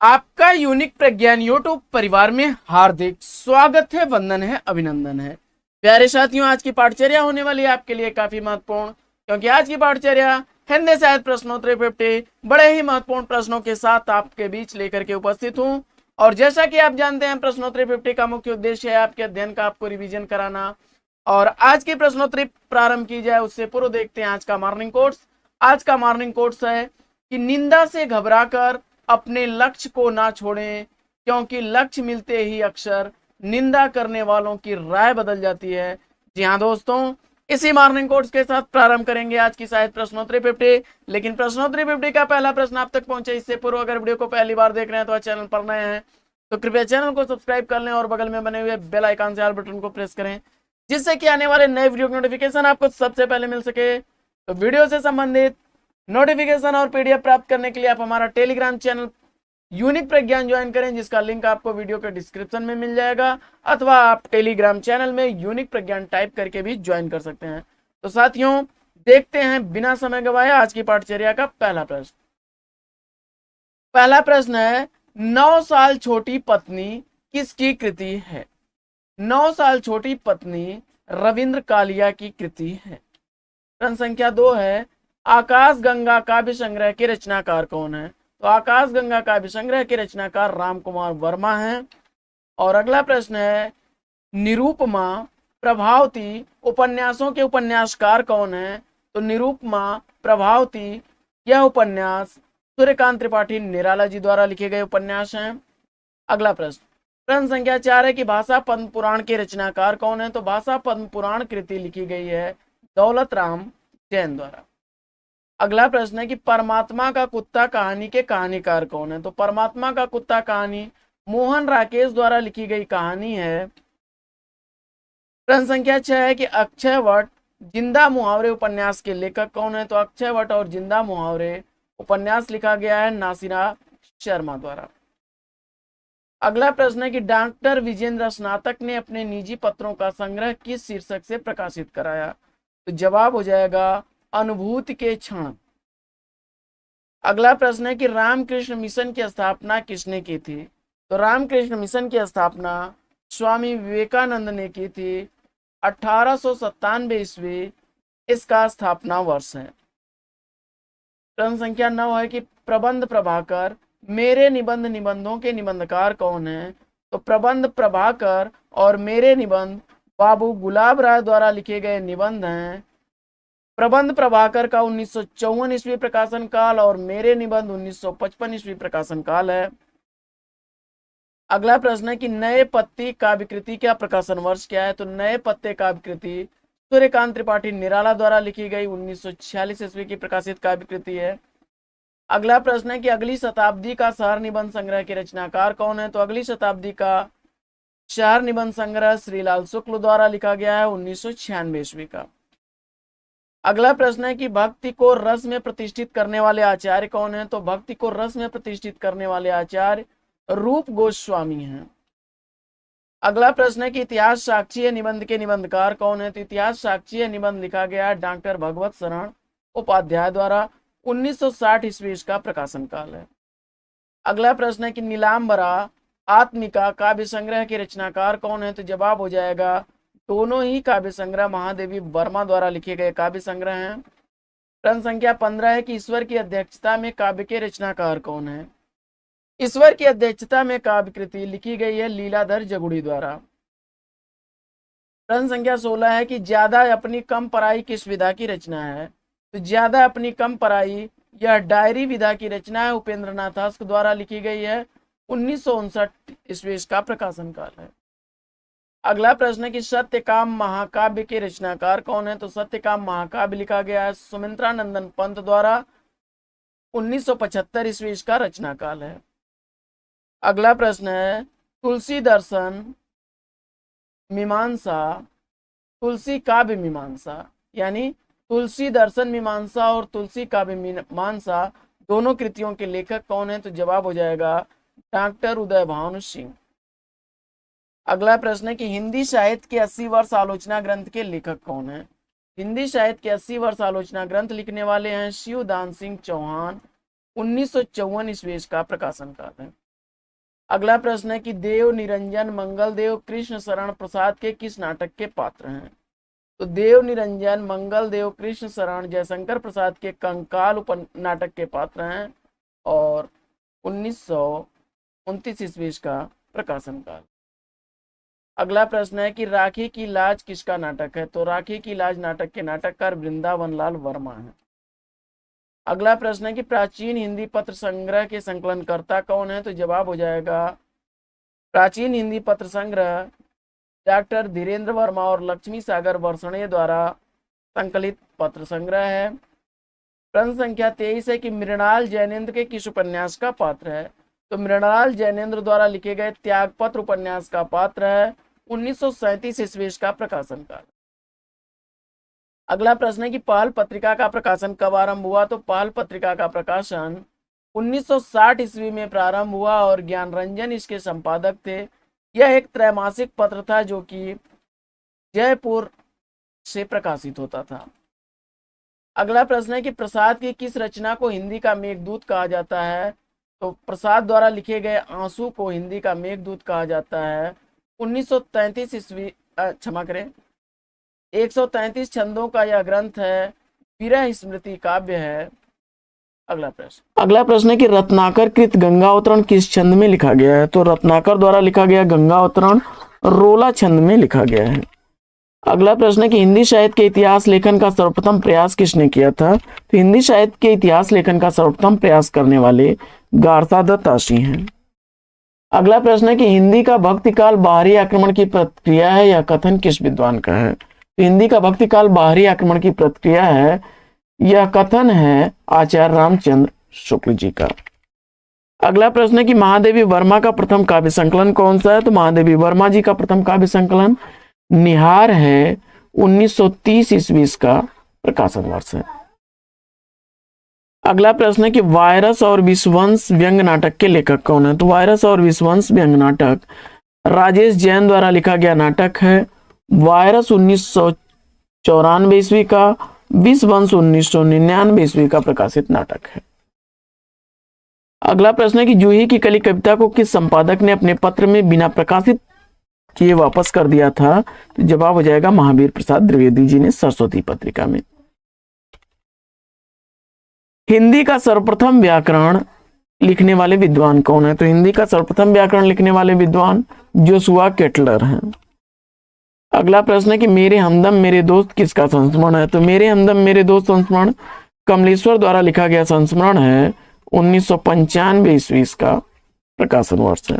आपका यूनिक प्रज्ञान यूट्यूब परिवार में हार्दिक स्वागत है, वंदन है, अभिनंदन है। प्यारे साथियों, आज की पाठचर्या होने वाली है आपके लिए काफी महत्वपूर्ण, क्योंकि आज की पाठचर्या हिंदी साहित्य प्रश्नोत्तरी 50 बड़े ही महत्वपूर्ण प्रश्नों के साथ आपके बीच लेकर के उपस्थित हूं। और जैसा कि आप जानते हैं, प्रश्नोत्तरी 50 का मुख्य उद्देश्य है आपके अध्ययन का आपको रिवीजन कराना। और आज की प्रश्नोत्तरी प्रारंभ की जाए उससे पूर्व देखते हैं आज का मॉर्निंग कोट्स। आज का मॉर्निंग कोट्स है कि निंदा से घबराकर अपने लक्ष्य को ना छोड़ें, क्योंकि लक्ष्य मिलते ही अक्सर निंदा करने वालों की राय बदल जाती है। जी हाँ दोस्तों, इसी मॉर्निंग कोट्स के साथ प्रारंभ करेंगे आज की साहित्य प्रश्नोत्तरी 50। लेकिन प्रश्नोत्तरी 50 का पहला प्रश्न आप तक पहुंचे इससे पूर्व अगर वीडियो को पहली बार देख रहे हैं तो चैनल पर नए हैं तो कृपया चैनल को सब्सक्राइब कर लें और बगल में बने हुए बेल आइकन से ऑल बटन को प्रेस करें, जिससे कि आने वाले नए वीडियो की नोटिफिकेशन आपको सबसे पहले मिल सके। तो वीडियो से संबंधित नोटिफिकेशन और पीडीएफ प्राप्त करने के लिए आप हमारा टेलीग्राम चैनल यूनिक प्रज्ञान ज्वाइन करें, जिसका लिंक आपको वीडियो के डिस्क्रिप्शन में मिल जाएगा, अथवा आप टेलीग्राम चैनल में यूनिक प्रज्ञान टाइप करके भी ज्वाइन कर सकते हैं। तो साथियों, देखते हैं बिना समय गवाए आज की पाठचर्या का पहला प्रश्न। पहला प्रश्न है, 9 साल छोटी पत्नी किसकी कृति है? 9 साल छोटी पत्नी रविंद्र कालिया की कृति है। प्रश्न संख्या 2 है, आकाश गंगा काव्य संग्रह के रचनाकार कौन है? तो आकाश गंगा काव्य संग्रह के रचनाकार राम कुमार वर्मा हैं। और अगला प्रश्न है, निरूपमा प्रभावती उपन्यासों के उपन्यासकार कौन है? तो निरूपमा प्रभावती यह उपन्यास सूर्यकांत त्रिपाठी निराला जी द्वारा लिखे गए उपन्यास हैं। अगला प्रश्न संख्या 4 है कि भाषा पद्म पुराण के रचनाकार कौन है? तो भाषा पद्म पुराण कृति लिखी गई है दौलत राम जैन द्वारा। अगला प्रश्न है कि परमात्मा का कुत्ता कहानी के कहानीकार कौन है? तो परमात्मा का कुत्ता कहानी मोहन राकेश द्वारा लिखी गई कहानी है। प्रश्न संख्या 6 है कि अक्षय वट जिंदा मुहावरे उपन्यास के लेखक कौन है? तो अक्षय वट और जिंदा मुहावरे उपन्यास लिखा गया है नासिरा शर्मा द्वारा। अगला प्रश्न है कि डॉक्टर विजेंद्र स्नातक ने अपने निजी पत्रों का संग्रह किस शीर्षक से प्रकाशित कराया? तो जवाब हो जाएगा अनुभूति के क्षण। अगला प्रश्न है कि रामकृष्ण मिशन की स्थापना किसने की थी? तो रामकृष्ण मिशन की स्थापना स्वामी विवेकानंद ने की थी। 1897 ईस्वी इसका स्थापना वर्ष है। प्रश्न संख्या 9 है कि प्रबंध प्रभाकर मेरे निबंध निबंधों के निबंधकार कौन है? तो प्रबंध प्रभाकर और मेरे निबंध बाबू गुलाब राय द्वारा लिखे गए निबंध हैं। प्रबंध प्रभाकर का 1954 ईस्वी प्रकाशन काल और मेरे निबंध 1955 ईस्वी प्रकाशन काल है। अगला प्रश्न है कि नए पत्ते काव्यकृति का प्रकाशन वर्ष क्या है? तो नए पत्ते काव्यकृति सूर्यकांत त्रिपाठी निराला द्वारा लिखी गई 1946 ईस्वी की प्रकाशित काव्यकृति है। अगला प्रश्न है कि अगली शताब्दी का शहर निबंध संग्रह के रचनाकार कौन है? तो अगली शताब्दी का शहर निबंध संग्रह श्रीलाल शुक्ल द्वारा लिखा गया है 1996 ईस्वी का। अगला प्रश्न है कि भक्ति को रस में प्रतिष्ठित करने वाले आचार्य कौन है? तो भक्ति को रस में प्रतिष्ठित करने वाले आचार्य रूप गोस्वामी हैं। अगला प्रश्न है कि इतिहास साक्षी निबंध के निबंधकार कौन है? तो इतिहास साक्षी निबंध लिखा गया डॉक्टर भगवत शरण उपाध्याय द्वारा 1960 ईस्वी इसका प्रकाशन काल है। अगला प्रश्न है कि नीलांबरा आत्मिका काव्य संग्रह के रचनाकार कौन है? तो जवाब हो जाएगा दोनों ही काव्य संग्रह महादेवी वर्मा द्वारा लिखे गए काव्य संग्रह हैं। प्रश्न संख्या 15 है कि ईश्वर की अध्यक्षता में काव्य के रचनाकार कौन है? ईश्वर की अध्यक्षता में काव्य कृति लिखी गई है लीलाधर जगुड़ी द्वारा। प्रश्न संख्या 16 है कि ज्यादा अपनी कम पराई किस विधा की रचना है? तो ज्यादा अपनी कम पराई यह डायरी विधा की रचना है, उपेंद्रनाथ हस्क द्वारा लिखी गई है 1959 ईस्वी का प्रकाशन काल है। अगला प्रश्न है कि सत्यकाम महाकाव्य के रचनाकार कौन है? तो सत्यकाम महाकाव्य लिखा गया है सुमित्रा नंदन पंत द्वारा 1975 ईस्वी इसका रचना काल है। अगला प्रश्न है तुलसी दर्शन मीमांसा तुलसी काव्य मीमांसा, यानी तुलसी दर्शन मीमांसा और तुलसी काव्य मीमांसा दोनों कृतियों के लेखक कौन है? तो जवाब हो जाएगा डॉक्टर उदय भानु सिंह। अगला प्रश्न है कि हिंदी साहित्य के 80 वर्ष आलोचना ग्रंथ के लेखक कौन है? हिंदी साहित्य के 80 वर्ष आलोचना ग्रंथ लिखने वाले हैं शिवदान सिंह चौहान 1954 ईस्वी का प्रकाशन काल है। अगला प्रश्न है कि देव निरंजन मंगलदेव कृष्ण शरण प्रसाद के किस नाटक के पात्र हैं? तो देव निरंजन मंगलदेव कृष्ण शरण जयशंकर प्रसाद के कंकाल नाटक के पात्र हैं और 1929 ईस्वी का प्रकाशन काल। अगला प्रश्न है कि राखी की लाज किसका नाटक है? तो राखी की लाज नाटक के नाटककार वृंदावन लाल वर्मा है। अगला प्रश्न है कि प्राचीन हिंदी पत्र संग्रह के संकलनकर्ता कौन है? तो जवाब हो जाएगा प्राचीन हिंदी पत्र संग्रह डॉक्टर धीरेन्द्र वर्मा और लक्ष्मी सागर वर्षणे द्वारा संकलित पत्र संग्रह है। प्रश्न संख्या 23 है कि मृणाल जैनेन्द्र के किस उपन्यास का पात्र है? तो मृणाल जैनेन्द्र द्वारा लिखे गए त्यागपत्र उपन्यास का पात्र है 1937 ईस्वी का प्रकाशन काल। अगला प्रश्न है कि पहल पत्रिका का प्रकाशन कब आरंभ हुआ? तो पहल पत्रिका का प्रकाशन 1960 ईस्वी में प्रारंभ हुआ और ज्ञान रंजन इसके संपादक थे। यह एक त्रैमासिक पत्र था जो कि जयपुर से प्रकाशित होता था। अगला प्रश्न है कि प्रसाद की किस रचना को हिंदी का मेघदूत कहा जाता है? तो प्रसाद द्वारा लिखे गए आंसू को हिंदी का मेघदूत कहा जाता है 1933 ईस्वी, क्षमा करें, 133 छंदों का यह ग्रंथ है, विरह स्मृति काव्य है। अगला प्रश्न है कि रत्नाकर कृत गंगावतरण किस छंद में लिखा गया है? तो रत्नाकर द्वारा लिखा गया गंगावतरण रोला छंद में लिखा गया है। अगला प्रश्न है कि हिंदी साहित्य के इतिहास लेखन का सर्वप्रथम प्रयास किसने किया था? तो हिंदी साहित्य के इतिहास लेखन का सर्वप्रथम प्रयास करने वाले गारता दत्त आशी हैं। अगला प्रश्न है कि हिंदी का भक्ति काल बाहरी आक्रमण की प्रतिक्रिया है, यह कथन किस विद्वान का है? तो हिंदी का भक्ति काल बाहरी आक्रमण की प्रतिक्रिया है, यह कथन है आचार्य रामचंद्र शुक्ल जी का। अगला प्रश्न है कि महादेवी वर्मा का प्रथम काव्य संकलन कौन सा है? तो महादेवी वर्मा जी का प्रथम काव्य संकलन निहार है, 1930 ईस्वी का प्रकाशन वर्ष है। अगला प्रश्न है कि वायरस और विश्ववंश व्यंग नाटक के लेखक कौन है? तो वायरस और विश्ववंश व्यंग नाटक राजेश जैन द्वारा लिखा गया नाटक है। वायरस 1994 ईस्वी का, विश्ववंश 1999 ईस्वी का प्रकाशित नाटक है। अगला प्रश्न है कि जूही की कली कविता को किस संपादक ने अपने पत्र में बिना प्रकाशित किए वापस कर दिया था? तो जवाब हो जाएगा महावीर प्रसाद द्विवेदी जी ने सरस्वती पत्रिका में। हिंदी का सर्वप्रथम व्याकरण लिखने वाले विद्वान कौन है? तो हिंदी का सर्वप्रथम व्याकरण लिखने वाले विद्वान जोशुआ केटलर हैं। अगला प्रश्न है कि मेरे हमदम मेरे दोस्त किसका संस्मरण है? तो मेरे हमदम मेरे दोस्त संस्मरण कमलेश्वर द्वारा लिखा गया संस्मरण है, 1995 ईस्वी का प्रकाशन वर्ष है।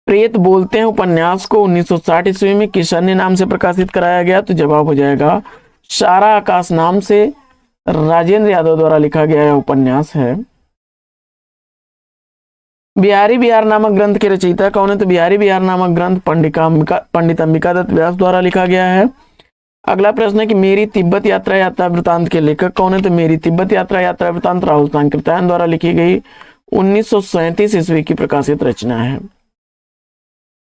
प्रेत बोलते हैं उपन्यास को 1960 ईस्वी में किस अन्य नाम से प्रकाशित कराया गया? तो जवाब हो जाएगा सारा आकाश नाम से राजेंद्र यादव द्वारा लिखा गया यह उपन्यास है। बिहारी बिहार नामक ग्रंथ के रचयिता कौन है? तो बिहारी बिहार नामक ग्रंथ पंडित अंबिका दत्त व्यास द्वारा लिखा गया है। अगला प्रश्न है कि मेरी तिब्बत यात्रा वृतांत के लेखक कौन है? तो मेरी तिब्बत यात्रा वृतांत राहुल सांकृत्यायन द्वारा लिखी गई 1937 ईस्वी की प्रकाशित रचना है।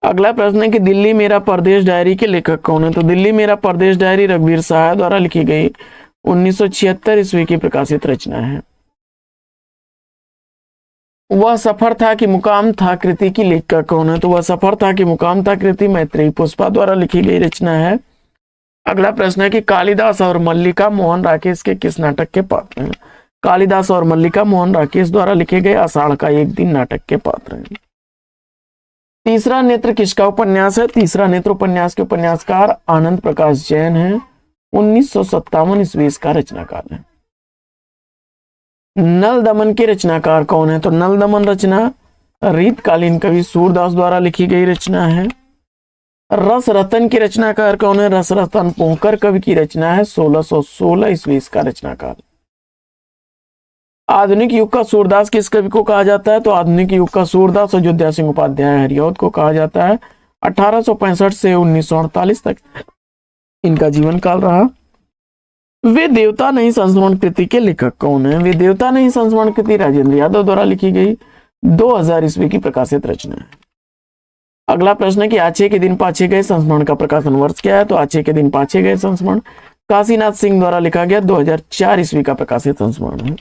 अगला प्रश्न है कि दिल्ली मेरा परदेश डायरी के लेखक कौन है? तो दिल्ली मेरा परदेश डायरी रघुवीर सहाय द्वारा लिखी गई 1976 ईस्वी की प्रकाशित रचना है। वह सफर था कि मुकाम था कृति की लेखक कौन है? तो वह सफर था कि मुकाम था कृति मैत्रेयी पुष्पा द्वारा लिखी गई रचना है। अगला प्रश्न है कि कालिदास और मल्लिका मोहन राकेश के किस नाटक के पात्र हैं? कालिदास और मल्लिका मोहन राकेश द्वारा लिखे गए आषाढ़ का एक दिन नाटक के पात्र हैं। तीसरा नेत्र किसका उपन्यास है? तीसरा नेत्र उपन्यास के उपन्यासकार आनंद प्रकाश जैन है, 1957 ईस्वी का रचनाकार है। नल दमन के रचनाकार कौन है? तो नल दमन रचना रीतकालीन कवि सूरदास द्वारा लिखी गई रचना है। रस रतन के रचनाकार कौन है? रस रतन पोंकर कवि की रचना है, 1616 ईस्वी का रचनाकार। आधुनिक युग का सूरदास किस कवि को कहा जाता है? तो आधुनिक युग का सूरदास अयोध्या सिंह उपाध्याय हरिऔध को कहा जाता है। 1865 से 1948 तक इनका जीवन काल रहा। वे देवता नहीं संस्मरण कृति के लेखक कौन है? वे देवता नहीं संस्मरण कृति राजेंद्र यादव द्वारा लिखी गई 2000 ईस्वी की प्रकाशित रचना है। अगला प्रश्न है कि आछे के दिन पाछे गए संस्मरण का प्रकाशन वर्ष क्या है? तो आछे के दिन पाछे गए संस्मरण काशीनाथ सिंह द्वारा लिखा गया 2004 ईस्वी का प्रकाशित संस्मरण है।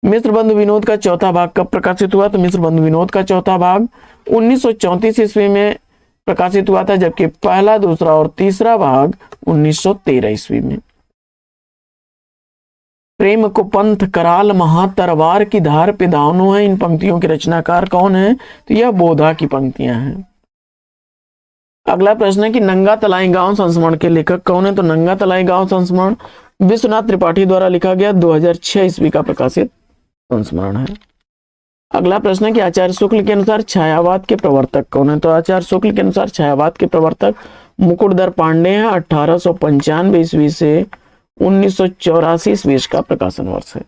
मिस्र बंधु विनोद का चौथा भाग कब प्रकाशित हुआ? तो मिस्र बंधु विनोद का चौथा भाग 1934 ईस्वी में प्रकाशित हुआ था, जबकि पहला, दूसरा और तीसरा भाग 1913 ईस्वी में। प्रेम को पंथ कराल महा तरवार की धार पे दावनो है, इन पंक्तियों के रचनाकार कौन है? तो यह बोधा की पंक्तियां हैं। अगला प्रश्न है कि नंगा तलाई गांव संस्मरण के लेखक कौन है? तो नंगा तलाई गांव संस्मरण विश्वनाथ त्रिपाठी द्वारा लिखा गया 2006 ईस्वी का प्रकाशित संस्मरण है। अगला प्रश्न है कि आचार्य शुक्ल के अनुसार छायावाद के प्रवर्तक कौन है? तो आचार्य शुक्ल के अनुसार छायावाद के प्रवर्तक मुकुटधर पांडे हैं। 1895 ईस्वी से 1984 ईस्वी का प्रकाशन वर्ष है।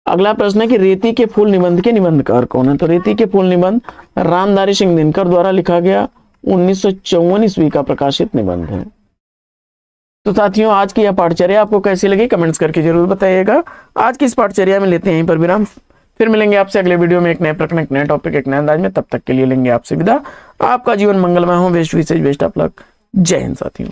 अगला प्रश्न है कि रेती के फूल निबंध के निबंधकार कौन है? तो रेती के फूल निबंध रामधारी सिंह दिनकर द्वारा लिखा गया 1954 ईस्वी का प्रकाशित निबंध है। तो साथियों, आज की यह पाठचर्या आपको कैसी लगी कमेंट्स करके जरूर बताइएगा। आज की इस पाठचर्या में लेते हैं यहीं पर विराम। फिर मिलेंगे आपसे अगले वीडियो में एक नए प्रकरण, एक नए टॉपिक, एक नए अंदाज में। तब तक के लिए लेंगे आपसे विदा। आपका जीवन मंगलमय हो। बेस्ट विशेष बेस्ट ऑफ लक। जय हिंद साथियों।